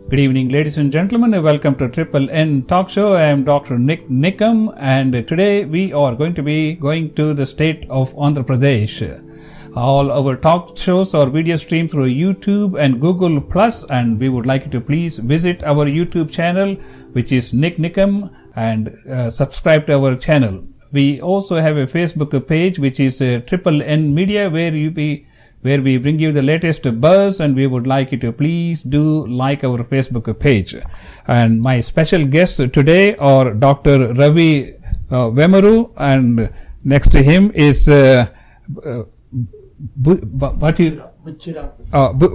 Good evening, ladies and gentlemen. Welcome to Triple N Talk Show. I am Dr. NIK NIKAM, and today we are going to be going to the state of Andhra Pradesh. All our talk shows are video streamed through YouTube and Google Plus, and we would like you to please visit our YouTube channel, which is NIK NIKAM, and subscribe to our channel. We also have a Facebook page, which is Triple N Media, where we bring you the latest buzz, and we would like you to please do like our Facebook page. And my special guests today are Dr. Ravi Vemaru, and next to him is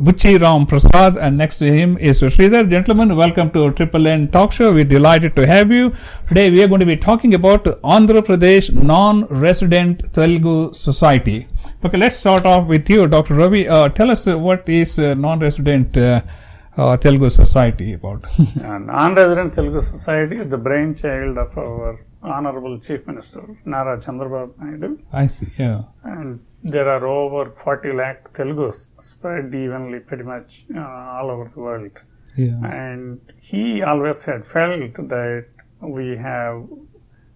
Buchiram Prasad, and next to him is Sridhar. Gentlemen, welcome to Triple N Talk Show. We're delighted to have you. Today we are going to be talking about Andhra Pradesh Non-Resident Telugu Society. Okay, let's start off with you, Dr. Ravi. Tell us what is Non-Resident Telugu Society about? Non-Resident Telugu Society is the brainchild of our Honorable Chief Minister, Nara Chandrababu Naidu. I see, yeah. And there are over 40 lakh Telugus spread evenly pretty much all over the world. Yeah. And he always had felt that we have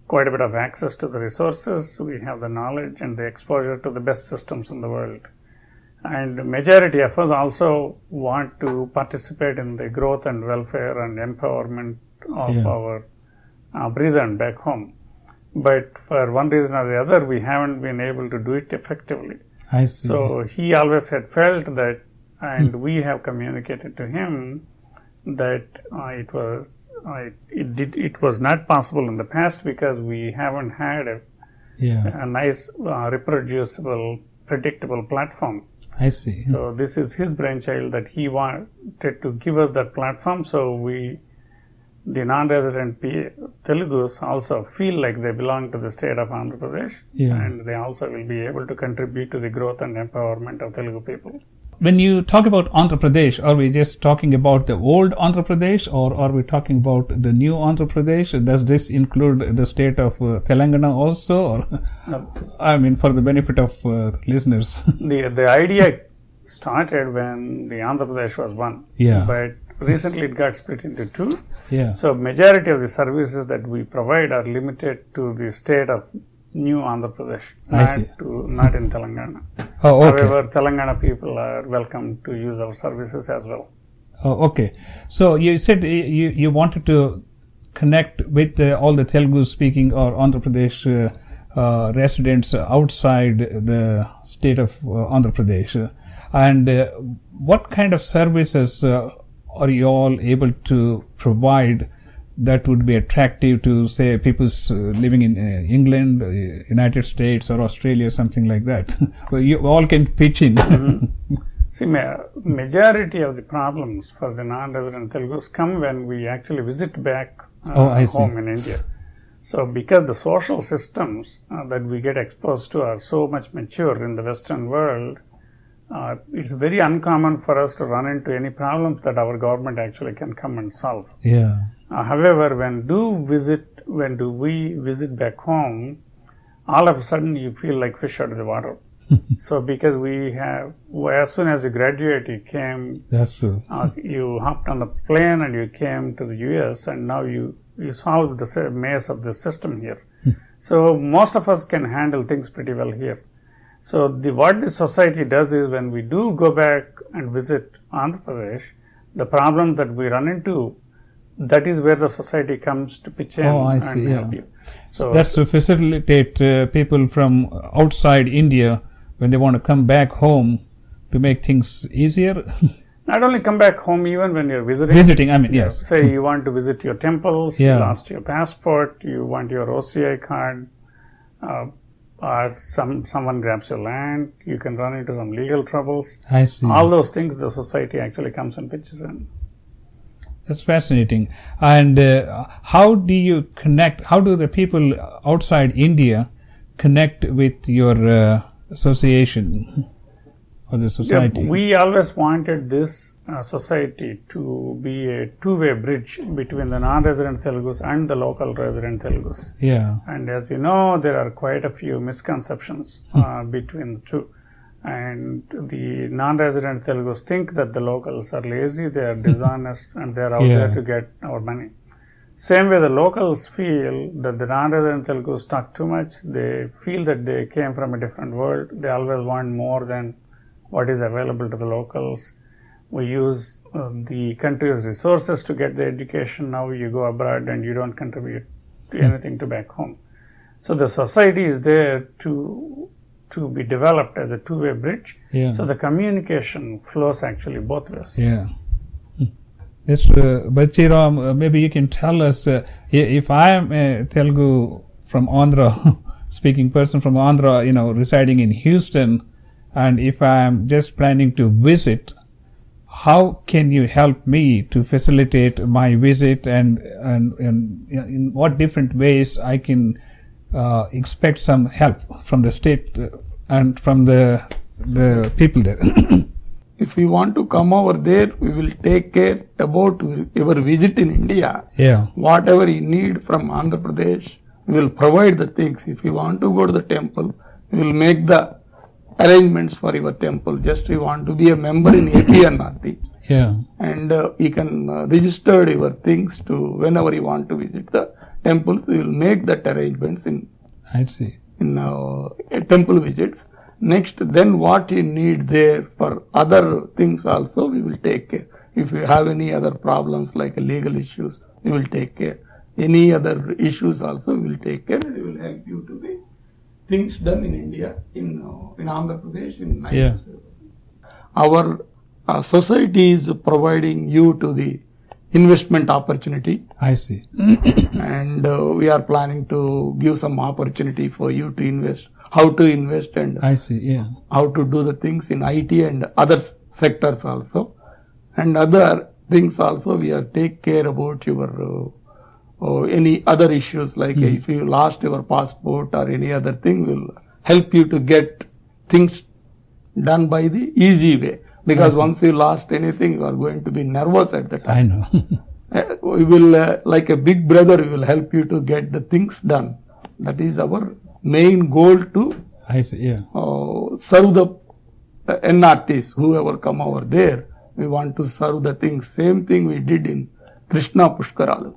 quite a bit of access to the resources, we have the knowledge and the exposure to the best systems in the world. And the majority of us also want to participate in the growth and welfare and empowerment of our brethren back home. But for one reason or the other, we haven't been able to do it effectively. I see. So he always had felt that, and we have communicated to him that it was not possible in the past because we haven't had a nice, reproducible, predictable platform. I see. So this is his brainchild that he wanted to give us that platform. So the non-resident Telugus also feel like they belong to the state of Andhra Pradesh, and they also will be able to contribute to the growth and empowerment of Telugu people. When you talk about Andhra Pradesh, are we just talking about the old Andhra Pradesh, or are we talking about the new Andhra Pradesh? Does this include the state of Telangana also? Or, no. I mean, for the benefit of listeners. The idea started when the Andhra Pradesh was one, but recently it got split into two. So majority of the services that we provide are limited to the state of New Andhra Pradesh, not in Telangana. Oh, okay. However, Telangana people are welcome to use our services as well. Oh, okay. So you said you wanted to connect with all the Telugu speaking or Andhra Pradesh residents outside the state of Andhra Pradesh. And what kind of services are you all able to provide that would be attractive to, say, people living in England, United States, or Australia, something like that? Well, you all can pitch in. See, majority of the problems for the non-resident Telugus come when we actually visit back home in India. So because the social systems that we get exposed to are so much mature in the Western world, it's very uncommon for us to run into any problems that our government actually can come and solve. However, when we visit back home, all of a sudden you feel like fish out of the water. So because as soon as you graduate, you came, you hopped on the plane and you came to the US, and now you solved the maze of the system here. So most of us can handle things pretty well here. So what the society does is, when we do go back and visit Andhra Pradesh, the problem that we run into, that is where the society comes to pitch in and help you. So that's to facilitate people from outside India when they want to come back home to make things easier. Not only come back home, even when you're visiting. Yes. Say you want to visit your temples, you lost your passport, you want your OCI card, or someone grabs your land, you can run into some legal troubles. I see. All those things the society actually comes and pitches in. That's fascinating. And how do you connect, how do the people outside India connect with your association or the society? We always wanted this society to be a two-way bridge between the non-resident Telugus and the local resident Telugus. Yeah. And as you know, there are quite a few misconceptions between the two. And the non-resident Telugus think that the locals are lazy, they are dishonest, and they are out there to get our money. Same way the locals feel that the non-resident Telugus talk too much, they feel that they came from a different world, they always want more than what is available to the locals. We use the country's resources to get the education. Now you go abroad and you don't contribute to anything to back home. So the society is there to be developed as a two-way bridge. So the communication flows actually both ways. Yes, Buchiram, maybe you can tell us, if I am a Telugu from Andhra, speaking person from Andhra, residing in Houston, and if I am just planning to visit, how can you help me to facilitate my visit, and in what different ways I can expect some help from the state and from the people there? If you want to come over there, we will take care about your visit in India. Whatever you need from Andhra Pradesh, we will provide the things. If you want to go to the temple, we will make the arrangements for your temple. Just you want to be a member in APNRT. And you can register your things to whenever you want to visit the temples. We will make that arrangements in temple visits. Next, then what you need there for other things also we will take care. If you have any other problems like legal issues, we will take care. Any other issues also we will take care, and we will help you to be things done in India, in Andhra Pradesh, in nice. Our society is providing you to the investment opportunity. And we are planning to give some opportunity for you to invest. How to invest and how to do the things in IT and other sectors also. And other things also we are take care about your any other issues like if you lost your passport or any other thing, will help you to get things done by the easy way. Because once you lost anything, you are going to be nervous at the time. We will, like a big brother, we will help you to get the things done. That is our main goal to serve the NRTs, whoever come over there. We want to serve the things. Same thing we did in Krishna Pushkaralu.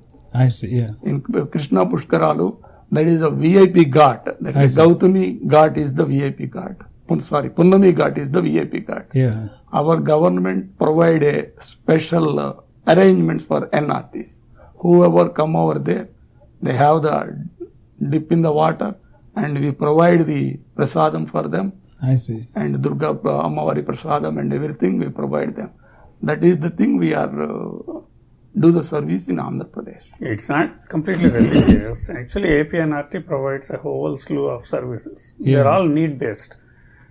In Krishna Pushkaralu, that is a VIP ghat. That is Gautami Ghat is the VIP ghat. Punnami Ghat is the VIP ghat. Our government provide a special arrangements for NRTs. Whoever come over there, they have the dip in the water, and we provide the prasadam for them. And Durga Ammavari prasadam and everything we provide them. That is the thing we are do the service in Andhra Pradesh. It's not completely religious. Actually, APNRT provides a whole slew of services. They're all need-based.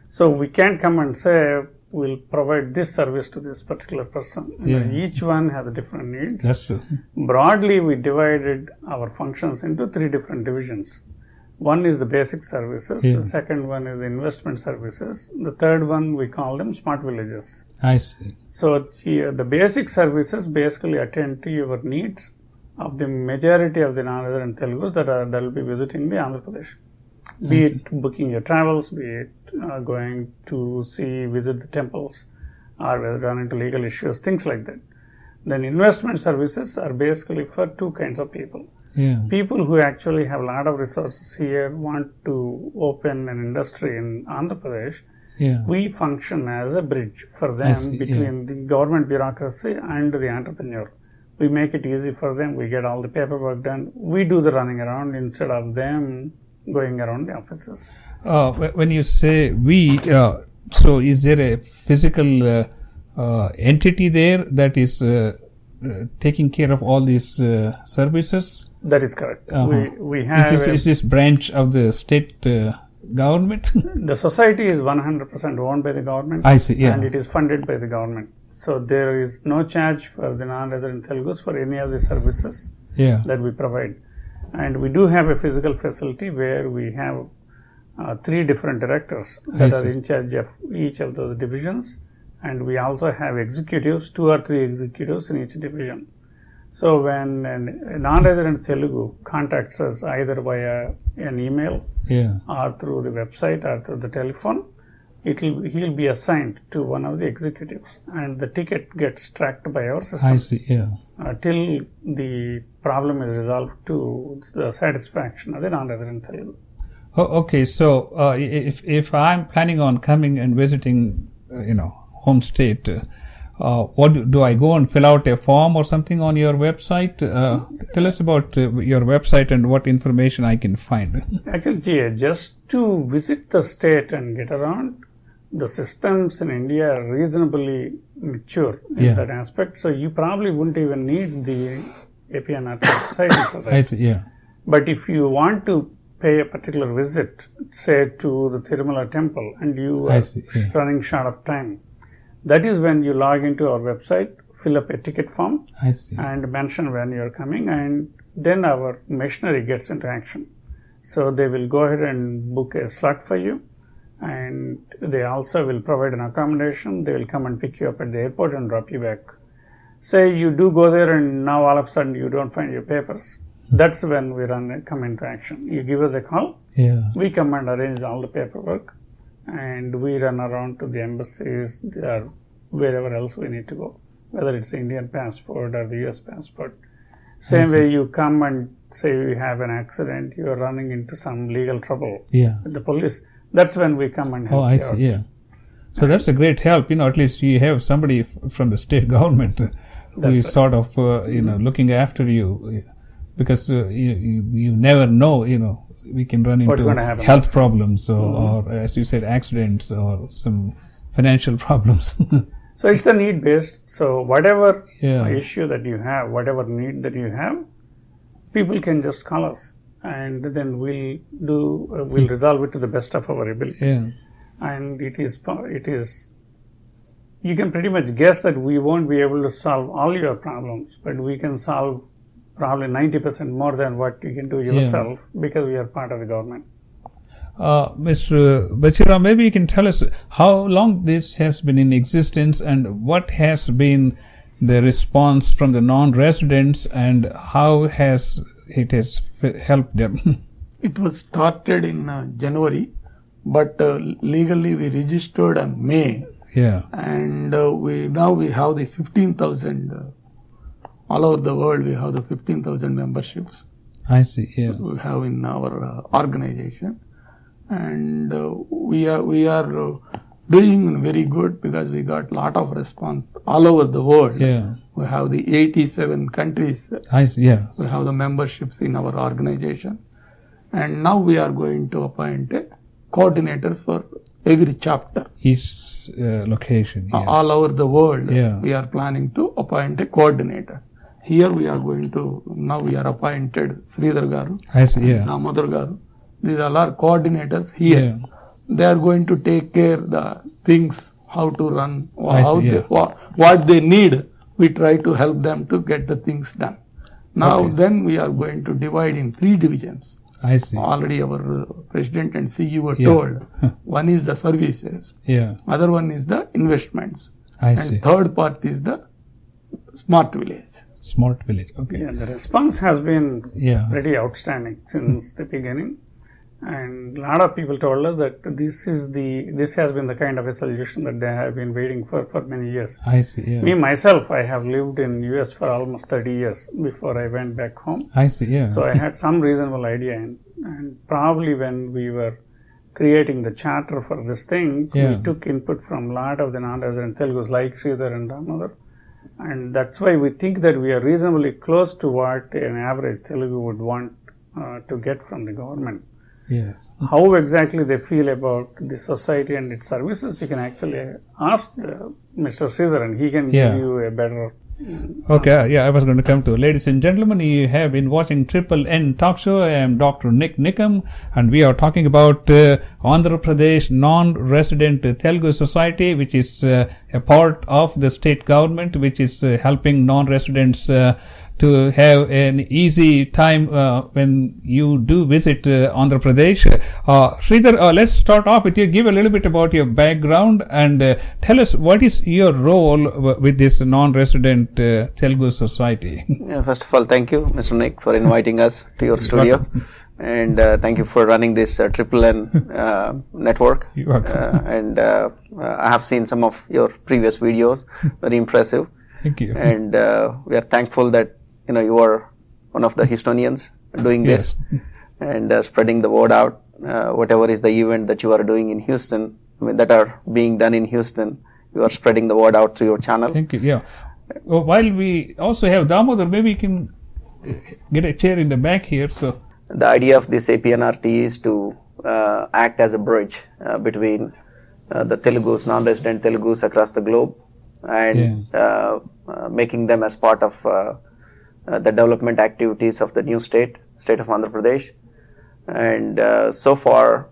So we can't come and say, we'll provide this service to this particular person. Each one has different needs. That's true. Broadly, we divided our functions into 3 different divisions. One is the basic services. The second one is the investment services. The third one, we call them smart villages. So here, the basic services basically attend to your needs of the majority of the non-resident Telugus that will be visiting the Andhra Pradesh. Be it booking your travels, be it going to visit the temples, or run into legal issues, things like that. Then investment services are basically for 2 kinds of people. People who actually have a lot of resources here, want to open an industry in Andhra Pradesh. We function as a bridge for them between the government bureaucracy and the entrepreneur. We make it easy for them. We get all the paperwork done. We do the running around instead of them going around the offices. When you say we, so is there a physical entity there that is taking care of all these services? That is correct. We have is this branch of the state government? The society is 100% owned by the government. And it is funded by the government. So there is no charge for the non-resident Telugus for any of the services that we provide. And we do have a physical facility where we have 3 different directors that are in charge of each of those divisions. And we also have executives, 2 or 3 executives in each division. So when a non-resident Telugu contacts us either via an email or through the website or through the telephone, he'll be assigned to one of the executives, and the ticket gets tracked by our system. I see, yeah. Till the problem is resolved to the satisfaction of the non-resident Telugu. Oh, okay, so if I'm planning on coming and visiting, home state, what do I go and fill out a form or something on your website? Tell us about your website and what information I can find. Actually, just to visit the state and get around, the systems in India are reasonably mature in that aspect, so you probably wouldn't even need the APNR website for that. I see, yeah. But if you want to pay a particular visit, say to the Tirumala temple, and you are running short of time, that is when you log into our website, fill up a ticket form, and mention when you're coming, and then our machinery gets into action. So they will go ahead and book a slot for you, and they also will provide an accommodation. They will come and pick you up at the airport and drop you back. Say you do go there and now all of a sudden you don't find your papers. That's when we come into action. You give us a call, we come and arrange all the paperwork, and we run around to the embassies or wherever else we need to go, whether it's the Indian passport or the US passport. Same way you come and say you have an accident, you are running into some legal trouble with the police. That's when we come and help you out. Yeah. So that's a great help. At least you have somebody from the state government who is sort of, looking after you, because you never know, we can run into health problems or, as you said, accidents or some financial problems. So it's the need based. So whatever issue that you have, whatever need that you have, people can just call us, and then we'll resolve it to the best of our ability. Yeah. And it is. You can pretty much guess that we won't be able to solve all your problems, but we can solve probably 90% more than what you can do yourself because we are part of the government. Mr. Buchiram, maybe you can tell us how long this has been in existence and what has been the response from the non-residents and how it has helped them. It was started in January, but legally we registered in May. Yeah. And we have the 15,000 all over the world. We have the 15,000 memberships. I see. Yeah. We have in our organization, and we are doing very good because we got a lot of response all over the world. Yeah. We have the 87 countries. I see. Yeah. We have the memberships in our organization, and now we are going to appoint coordinators for every chapter. Each location. Yeah. All over the world. Yeah. We are planning to appoint a coordinator. Here we are now we are appointed Sridhar Garu, Damodhar Garu. These all are coordinators here. Yeah. They are going to take care the things, how to run, what they need. We try to help them to get the things done. Now then we are going to divide in 3 divisions. I see. Already our president and CEO told. One is the services. Yeah. Other one is the investments. I see. Third part is the smart village. Smart village. Okay. Yeah, the response has been pretty outstanding since the beginning, and a lot of people told us that this has been the kind of a solution that they have been waiting for many years. I see. Yeah. Me myself, I have lived in US for almost 30 years before I went back home. I see. Yeah. So I had some reasonable idea, and probably when we were creating the charter for this thing, we took input from a lot of the non-resident Telugus like Sridhar and Damodhar. And that's why we think that we are reasonably close to what an average Telugu would want to get from the government. Yes. How exactly they feel about the society and its services, you can actually ask Mr. Sridhar, and he can give you a better... Okay, I was going to come to. Ladies and gentlemen, you have been watching Triple N Talk Show. I am Dr. NIK NIKAM, and we are talking about Andhra Pradesh Non-Resident Telugu Society, which is a part of the state government, which is helping non-residents to have an easy time when you do visit Andhra Pradesh. Sridhar, let's start off with you. Give a little bit about your background and tell us what is your role with this non-resident Telugu society. First of all, thank you, Mr. Nick, for inviting us to your studio. and thank you for running this Triple N network. You're welcome. And I have seen some of your previous videos, very impressive. Thank you. And we are thankful that you are one of the Houstonians doing this and spreading the word out. Whatever is the event that you are doing in Houston, that are being done in Houston, you are spreading the word out through your channel. Thank you. Yeah. Well, while we also have Damodhar, maybe you can get a chair in the back here. So the idea of this APNRT is to act as a bridge between the Telugus, non-resident Telugus across the globe, and making them as part of the development activities of the new state of Andhra Pradesh. And so far,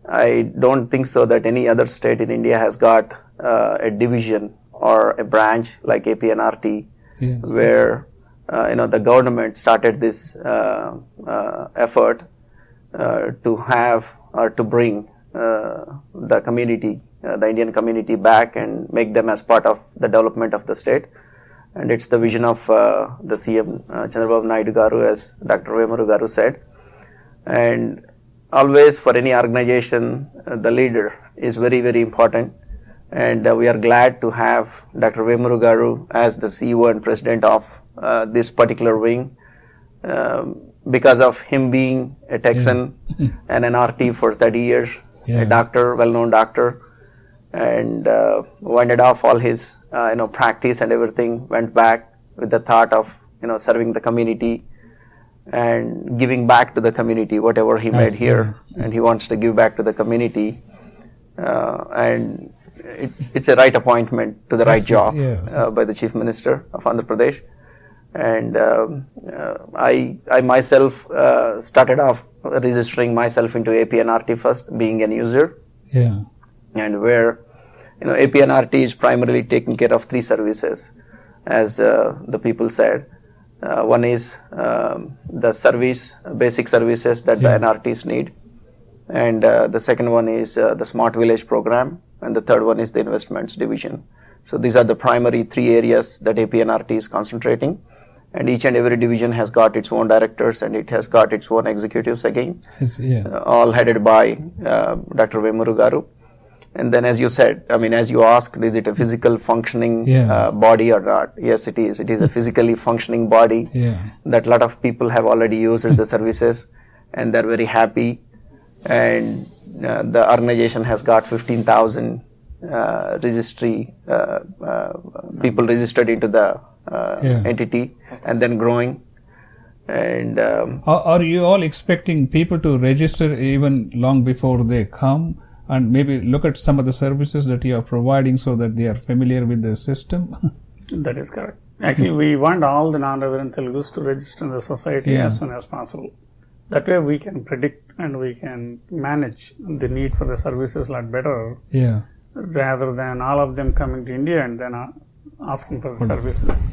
I don't think so that any other state in India has got a division or a branch like APNRT, where the government started this effort to have or to bring the community, the Indian community back and make them as part of the development of the state. And it's the vision of the CM Chandrababu Naidu Garu, as Dr. Vemaru Garu said. And always for any organization, the leader is very, very important. And we are glad to have Dr. Vemaru Garu as the CEO and president of this particular wing, because of him being a Texan and an RT for 30 years, a doctor, well-known doctor, and winded off all his practice and everything, went back with the thought of serving the community and giving back to the community whatever he made here, and he wants to give back to the community, and it's a right appointment to the right job by the Chief Minister of Andhra Pradesh. And I myself started off registering myself into APNRT first, being an user, and where APNRT is primarily taking care of 3 services, as the people said. One is the service, basic services that the NRTs need, and the second one is the Smart Village program, and the third one is the investments division. So these are the primary 3 areas that APNRT is concentrating, and each and every division has got its own directors and it has got its own executives again, all headed by Dr. Vemaru Garu. And then, as you said, as you asked, is it a physical functioning body or not? Yes, it is. It is a physically functioning body that a lot of people have already used the services, and they're very happy. And the organization has got 15,000 registry people registered into the entity, and then growing. And are you all expecting people to register even long before they come? And maybe look at some of the services that you are providing so that they are familiar with the system? That is correct. Actually, we want all the non-resident Telugus to register in the society as soon as possible. That way we can predict and we can manage the need for the services a lot better, rather than all of them coming to India and then asking for the services.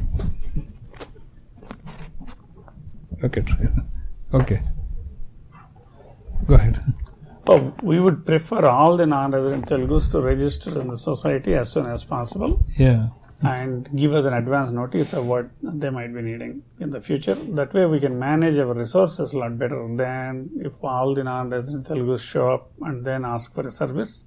Okay. Go ahead. We would prefer all the non-resident Telugus to register in the society as soon as possible, and give us an advance notice of what they might be needing in the future. That way we can manage our resources a lot better than if all the non-resident Telugus show up and then ask for a service.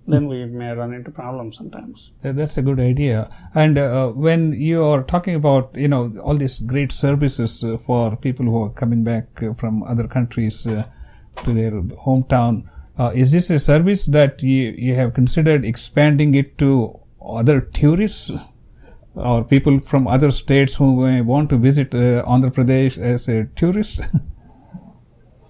Then we may run into problems sometimes. That's a good idea. And when you are talking about all these great services for people who are coming back from other countries to their hometown, is this a service that you have considered expanding it to other tourists or people from other states who may want to visit Andhra Pradesh as a tourist?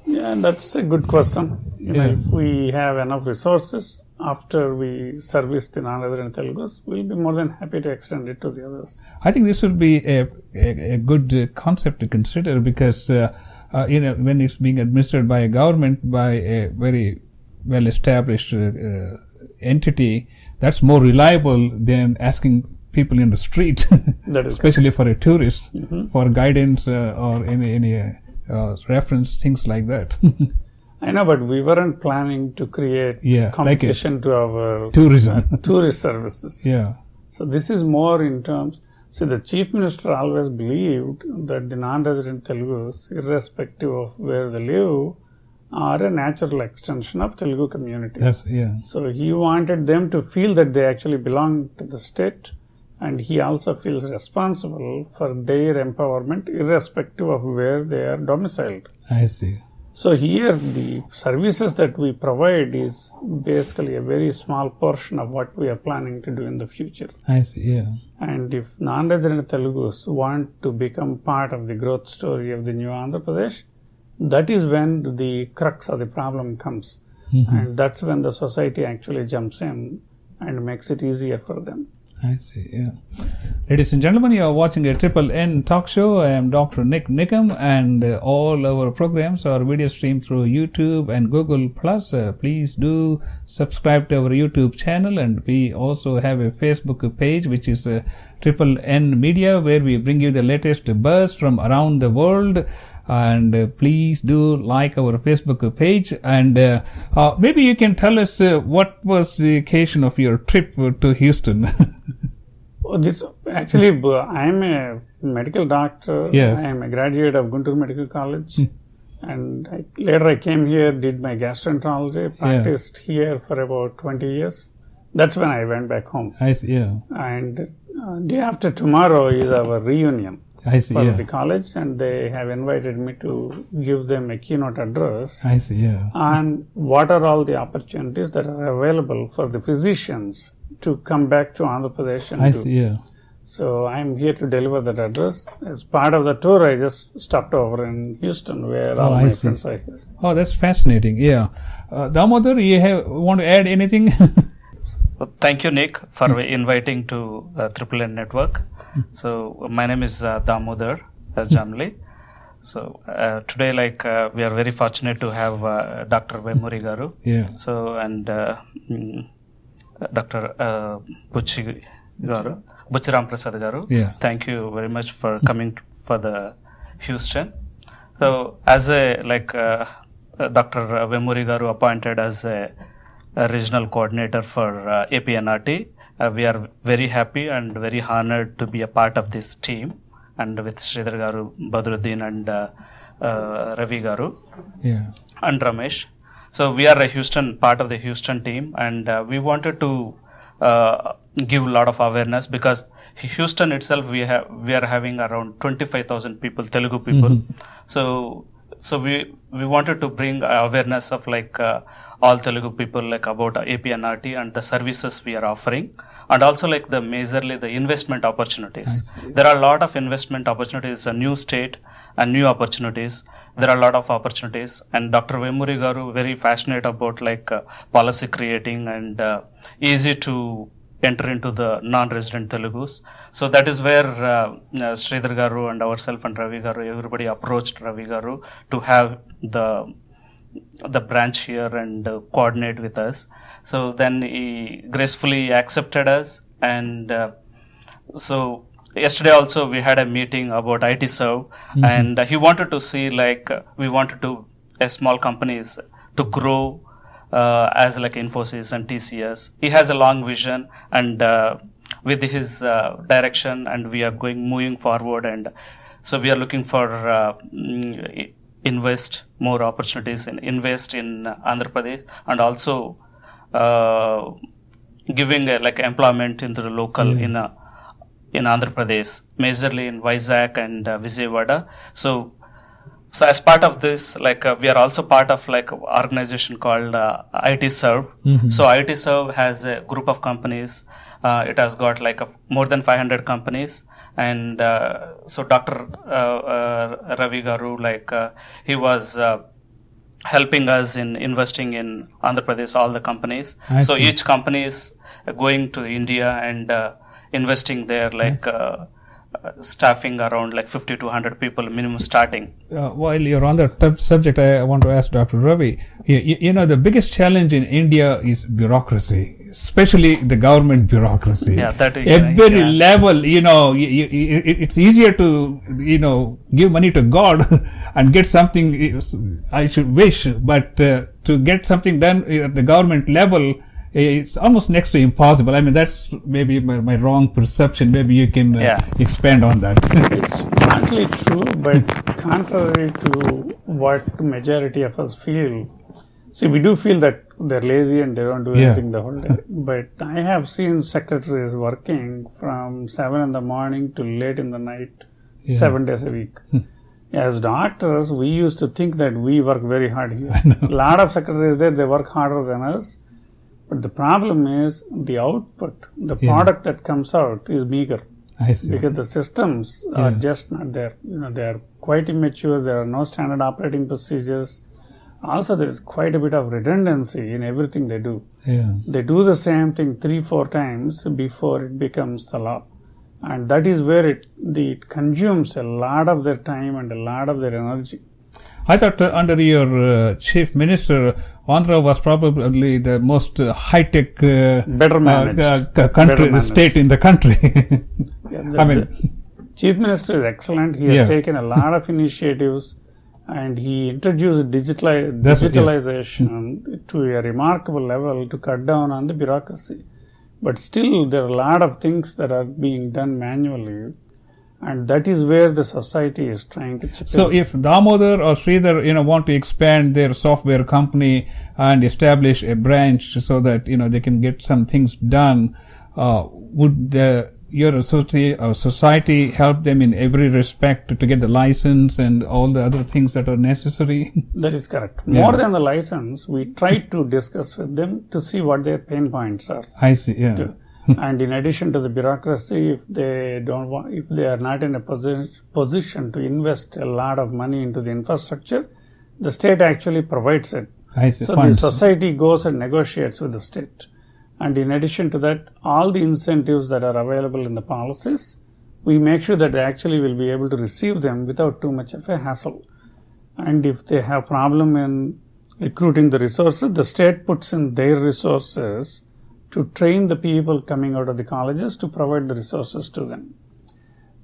Yeah, that's a good question. If we have enough resources after we service the non-resident Telugus, we'll be more than happy to extend it to the others. I think this would be a good concept to consider, because when it's being administered by a government, by a very well-established entity, that's more reliable than asking people in the street, especially for a tourist, for guidance or any reference, things like that. I know, but we weren't planning to create competition to our tourism tourist services. Yeah. So this is more in terms. See, the Chief Minister always believed that the non-resident Telugus, irrespective of where they live, are a natural extension of Telugu community. Yes, yeah. So he wanted them to feel that they actually belong to the state, and he also feels responsible for their empowerment irrespective of where they are domiciled. I see. So here the services that we provide is basically a very small portion of what we are planning to do in the future. I see, yeah. And if non-resident Telugus want to become part of the growth story of the new Andhra Pradesh, that is when the crux of the problem comes. And that's when the society actually jumps in and makes it easier for them. I see, yeah. Ladies and gentlemen, you are watching a Triple N talk show. I am Dr. NIK NIKAM, and all our programs are video streamed through YouTube and Google+. Please do subscribe to our YouTube channel, and we also have a Facebook page, which is Triple N Media, where we bring you the latest buzz from around the world. And please do like our Facebook page, and maybe you can tell us what was the occasion of your trip to Houston. This actually, I am a medical doctor. Yes. I am a graduate of Guntur Medical College, and later I came here, did my gastroenterology, practiced here for about 20 years. That's when I went back home. I see, yeah. And day after tomorrow is our reunion. I see, for yeah. the college, and they have invited me to give them a keynote address I see, yeah. on what are all the opportunities that are available for the physicians to come back to Andhra Pradesh and I do. see, yeah. So I'm here to deliver that address. As part of the tour, I just stopped over in Houston, where all my friends are here. Oh, that's fascinating, yeah. Damodhar, you want to add anything? Well, thank you, Nick, for inviting to Triple N Network. So my name is Damodhar Jamli. So today, we are very fortunate to have Dr. Vemuri Garu. Yeah. So and Dr. Buchiram Prasad Garu. Yeah. Thank you very much for coming for the Houston. So as a Dr. Vemuri Garu appointed as a regional coordinator for APNRT. We are very happy and very honored to be a part of this team, and with Sridhar Garu, Badruddin, and Ravi Garu, and Ramesh. So we are a part of the Houston team, and we wanted to give a lot of awareness, because Houston itself we are having around 25,000 people, Telugu people. So we wanted to bring awareness of all Telugu people about APNRT and the services we are offering, and also majorly the investment opportunities. There are a lot of investment opportunities, a new state and new opportunities. There are a lot of opportunities, and Dr. Vemuri Garu very passionate about policy creating and easy to enter into the non-resident Telugus. So that is where Sridhar Garu and ourselves and Ravi Garu, everybody approached Ravi Garu to have the branch here and coordinate with us. So then he gracefully accepted us, and so yesterday also we had a meeting about IT Serve, and he wanted to see we wanted to small companies to grow as Infosys and TCS. He has a long vision, and with his direction, and we are moving forward, and so we are looking for invest more opportunities and invest in Andhra Pradesh, and also giving employment into the local in Andhra Pradesh, majorly in Vizag and Vijayawada. So as part of this, we are also part of organization called IT Serve. So IT Serve has a group of companies. It has got more than 500 companies. And so Dr. Ravi Garu, he was helping us in investing in Andhra Pradesh, all the companies. So each company is going to India and investing there, staffing around 50 to 100 people minimum starting. While you're on that subject, I want to ask Dr. Ravi, you know, the biggest challenge in India is bureaucracy, especially the government bureaucracy. Yeah, that every level, it's easier to, give money to God and get something, I should wish, but to get something done at the government level, it's almost next to impossible. I mean, that's maybe my wrong perception. Maybe you can expand on that. It's partly true, but contrary to what majority of us feel. See, we do feel that they're lazy and they don't do anything the whole day. But I have seen secretaries working from 7 in the morning to late in the night, 7 days a week. As doctors, we used to think that we work very hard here. A lot of secretaries there, they work harder than us. But the problem is the output, the product that comes out is meager. I see. Because the systems are just not there. They are quite immature. There are no standard operating procedures. Also, there is quite a bit of redundancy in everything they do. Yeah. They do the same thing 3-4 times before it becomes the law. And that is where it consumes a lot of their time and a lot of their energy. I thought under your chief minister, Andhra was probably the most high-tech better managed state in the country. The chief minister is excellent. He has taken a lot of initiatives, and he introduced digitalization to a remarkable level to cut down on the bureaucracy. But still, there are a lot of things that are being done manually, and that is where the society is trying to chip in. So, if Damodhar or Sridhar, want to expand their software company and establish a branch so that they can get some things done, would your society help them in every respect to get the license and all the other things that are necessary? That is correct. More than the license, we try to discuss with them to see what their pain points are. I see. Yeah. And in addition to the bureaucracy, if they are not in a position to invest a lot of money into the infrastructure, the state actually provides it. I see. So the society goes and negotiates with the state. And in addition to that, all the incentives that are available in the policies, we make sure that they actually will be able to receive them without too much of a hassle. And if they have problem in recruiting the resources, the state puts in their resources to train the people coming out of the colleges to provide the resources to them.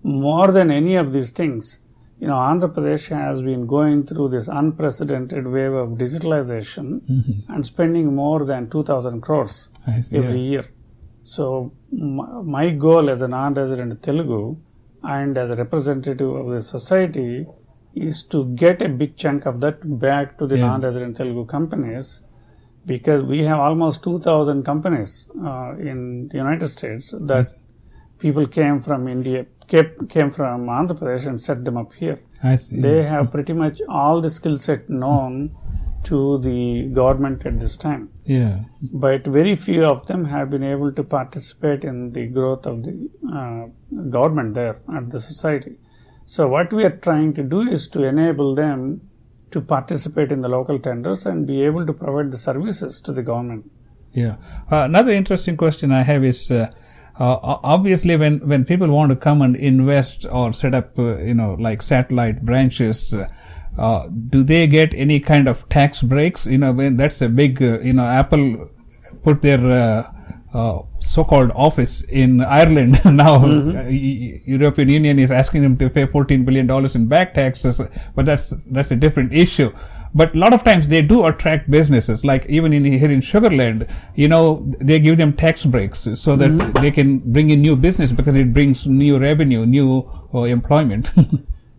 More than any of these things, Andhra Pradesh has been going through this unprecedented wave of digitalization and spending more than 2,000 crores every year. So my goal as a non-resident Telugu and as a representative of the society is to get a big chunk of that back to the non-resident Telugu companies, because we have almost 2,000 companies in the United States that people came from India, came from Andhra Pradesh and set them up here. I see. They have pretty much all the skill set known to the government at this time. Yeah. But very few of them have been able to participate in the growth of the government there and the society. So what we are trying to do is to enable them to participate in the local tenders and be able to provide the services to the government. Yeah. Another interesting question I have is, obviously when people want to come and invest or set up, like satellite branches, do they get any kind of tax breaks? When that's a big, Apple put their so-called office in Ireland. Now European Union is asking them to pay $14 billion in back taxes, but that's a different issue. But a lot of times they do attract businesses, like even here in Sugarland, they give them tax breaks so that they can bring in new business because it brings new revenue, new employment.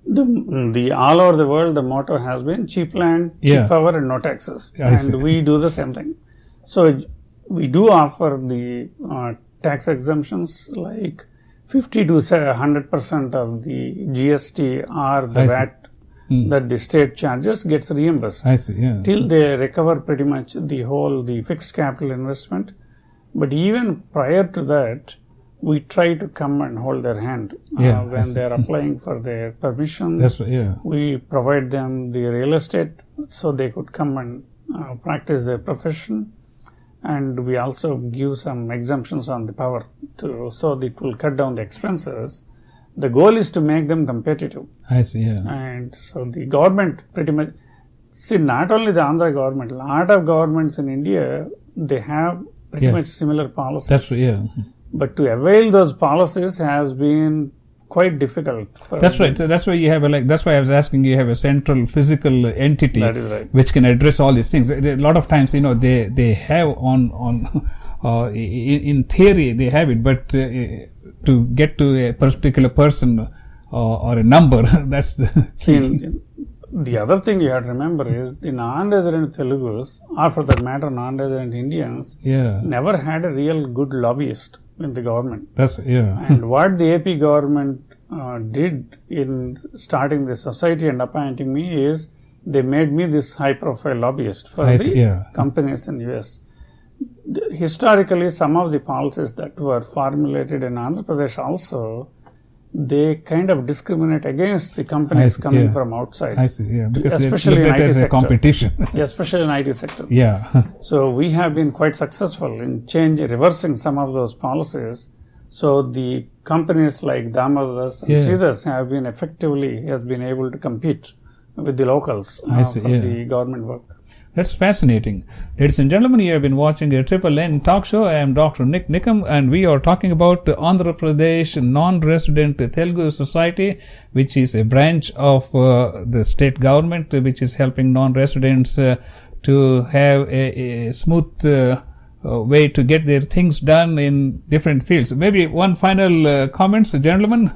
The all over the world, the motto has been cheap land, cheap power, and no taxes. And we do the same thing. So we do offer the tax exemptions, like 50 to 100% of the GST or the VAT that the state charges gets reimbursed. I see, yeah. Till they recover pretty much the fixed capital investment. But even prior to that, we try to come and hold their hand when they are applying for their permissions. We provide them the real estate so they could come and practice their profession. And we also give some exemptions on the power so that it will cut down the expenses. The goal is to make them competitive. I see, yeah. And so the government pretty much, not only the Andhra government, a lot of governments in India, they have pretty much similar policies. That's yeah. But to avail those policies has been quite difficult. That's right. So that's why you have that's why I was asking. You have a central physical entity That is right. which can address all these things. A lot of times, they have on in theory they have it, but to get to a particular person or a number, that's the See, the other thing you have to remember is the non-resident Telugus, or for that matter, non-resident Indians, never had a real good lobbyist in the government. And what the AP government did in starting the society and appointing me is they made me this high-profile lobbyist for the companies in US. Historically, some of the policies that were formulated in Andhra Pradesh also, they kind of discriminate against the companies coming from outside. I see, because especially in IT sector. Competition. Especially in IT sector. Yeah. So we have been quite successful in reversing some of those policies. So the companies like Damodhar and Sridhar have been able to compete with the locals for the government work. That's fascinating. Ladies and gentlemen, you have been watching a Triple N talk show. I am Dr. NIK NIKAM, and we are talking about Andhra Pradesh Non-Resident Telugu Society, which is a branch of the state government, which is helping non-residents to have a smooth way to get their things done in different fields. Maybe one final comments, gentlemen?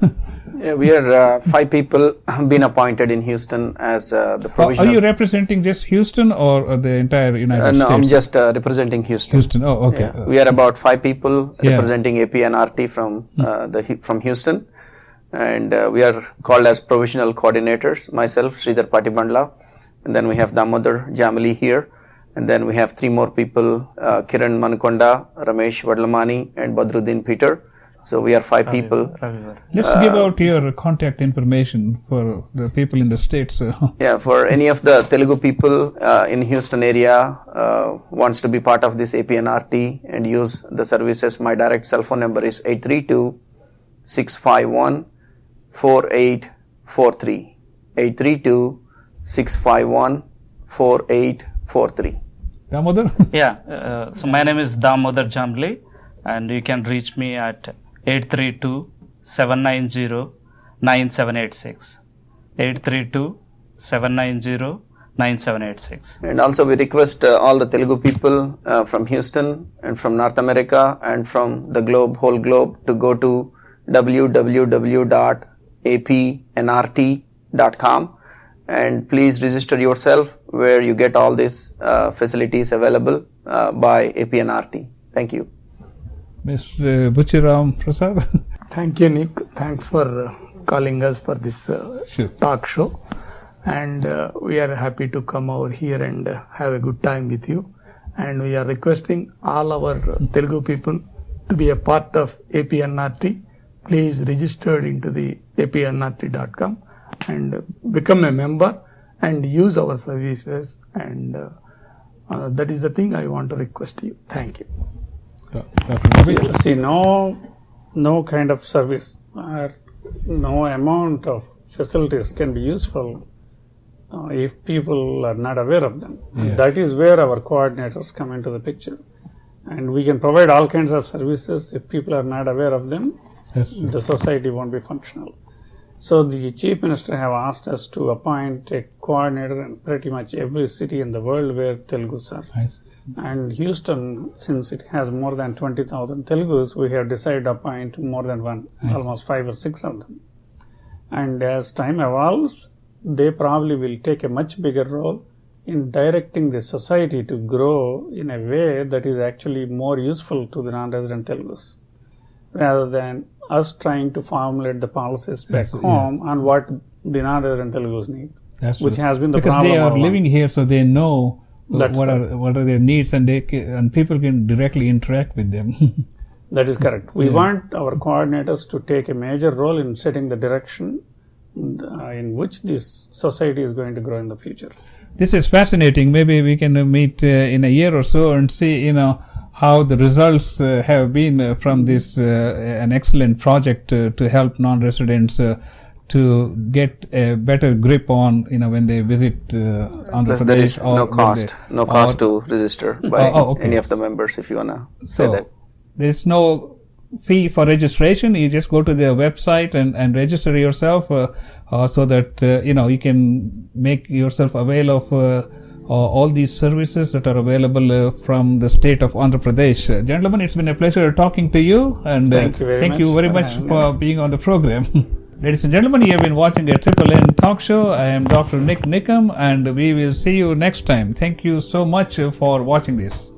Yeah, we are 5 people been appointed in Houston as the provisional. Are you representing just Houston or the entire United States? No, I'm just representing Houston. Houston, oh, okay. Yeah. We are about 5 people representing AP and RT from from Houston, and we are called as provisional coordinators. Myself, Sridhar Patibandla, and then we have Damodhar Jamali here, and then we have 3 more people: Kiran Manukonda, Ramesh Vadlamani, and Badruddin Peter. So we are 5 people. Let's give out your contact information for the people in the States. Yeah, for any of the Telugu people in Houston area wants to be part of this APNRT and use the services, my direct cell phone number is 832-651-4843. 832-651-4843. Damodhar? Yeah, so my name is Damodhar Jamli, and you can reach me at 832-790-9786. 832-790-9786. And also we request all the Telugu people from Houston and from North America and from the globe, whole globe, to go to www.apnrt.com and please register yourself where you get all these facilities available by APNRT. Thank you. Mr. Buchiram Prasad. Thank you, Nick. Thanks for calling us for this talk show. And we are happy to come over here and have a good time with you. And we are requesting all our Telugu people to be a part of APNRT. Please register into the apnrt.com and become a member and use our services. And that is the thing I want to request you. Thank you. See, no kind of service or no amount of facilities can be useful if people are not aware of them. And that is where our coordinators come into the picture. And we can provide all kinds of services. If people are not aware of them, the society won't be functional. So the Chief Minister have asked us to appoint a coordinator in pretty much every city in the world where Telugus are. And Houston, since it has more than 20,000 Telugus, we have decided to appoint more than one, almost 5 or 6 of them. And as time evolves, they probably will take a much bigger role in directing the society to grow in a way that is actually more useful to the non-resident Telugus, rather than us trying to formulate the policies back home on what the non-resident Telugus need, which has been the problem. Because they are living here, so they know what are their needs, and people can directly interact with them. That is correct. We want our coordinators to take a major role in setting the direction in which this society is going to grow in the future. This is fascinating. Maybe we can meet in a year or so and see, how the results have been from this an excellent project to help non-residents to get a better grip on, when they visit Andhra Pradesh. There is no cost to register by any of the members, if you want to say that. There is no fee for registration. You just go to their website and register yourself so that you can make yourself avail of all these services that are available from the state of Andhra Pradesh. Gentlemen, it's been a pleasure talking to you, and thank you very much for being on the program. Ladies and gentlemen, you have been watching a Triple N talk show. I am Dr. NIK NIKAM, and we will see you next time. Thank you so much for watching this.